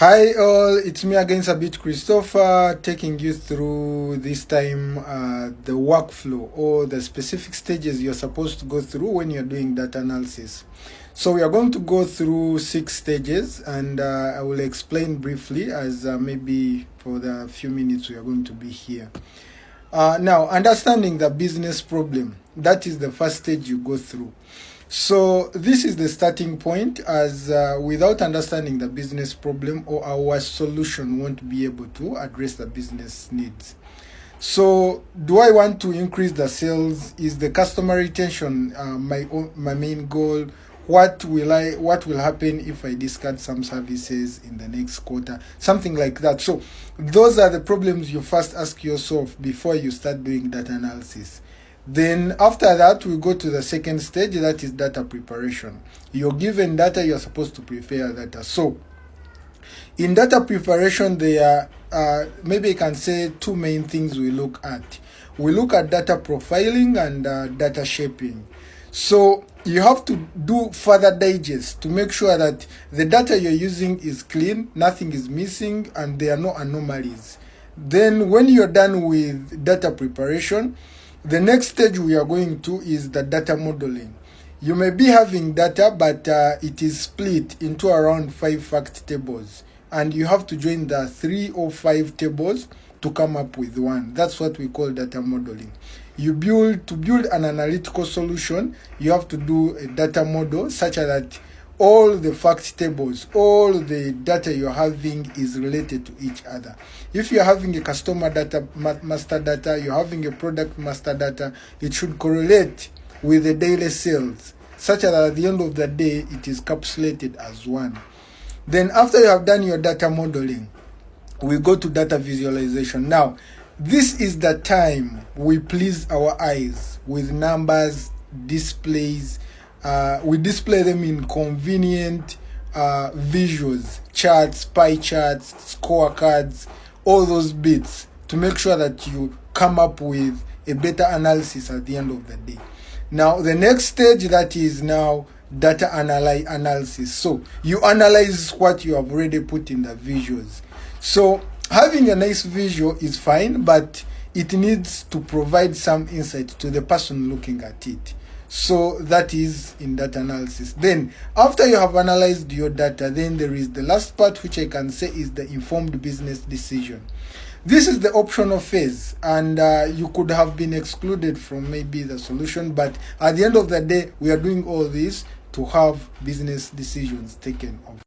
Hi all, it's me again, Sabit Christopher, taking you through this time the workflow or the specific stages you're supposed to go through when you're doing data analysis. So we are going to go through 6 stages, and I will explain briefly as maybe for the few minutes we are going to be here. Now, understanding the business problem, that is the first stage you go through. So this is the starting point, as without understanding the business problem, or our solution won't be able to address the business needs. So do I want to increase the sales? Is the customer retention my main goal? What will happen if I discard some services in the next quarter? Something like that. So those are the problems you first ask yourself before you start doing data analysis. Then after that, we go to the second stage, that is data preparation. You're given data, you're supposed to prepare data. So in data preparation, there are maybe I can say 2 main things we look at. We look at data profiling and data shaping. So you have to do further digest to make sure that the data you're using is clean, nothing is missing, and there are no anomalies. Then when you're done with data preparation, the next stage we are going to is the data modeling. You may be having data, but it is split into around 5 fact tables, and you have to join the 3 or 5 tables to come up with one. That's what we call data modeling. To build an analytical solution, you have to do a data model such that all the fact tables, all the data you're having is related to each other. If you're having a customer data master data, you're having a product master data, it should correlate with the daily sales, such that at the end of the day, it is capsulated as one. Then after you have done your data modeling, we go to data visualization. Now, this is the time we please our eyes with numbers, displays. We display them in convenient visuals, charts, pie charts, scorecards, all those bits to make sure that you come up with a better analysis at the end of the day. Now, the next stage, that is now data analysis. So you analyze what you have already put in the visuals. So having a nice visual is fine, but it needs to provide some insight to the person looking at it. So that is in data analysis. Then after you have analyzed your data, then there is the last part, which I can say is the informed business decision. This is the optional phase, and you could have been excluded from maybe the solution, but at the end of the day, we are doing all this to have business decisions taken of.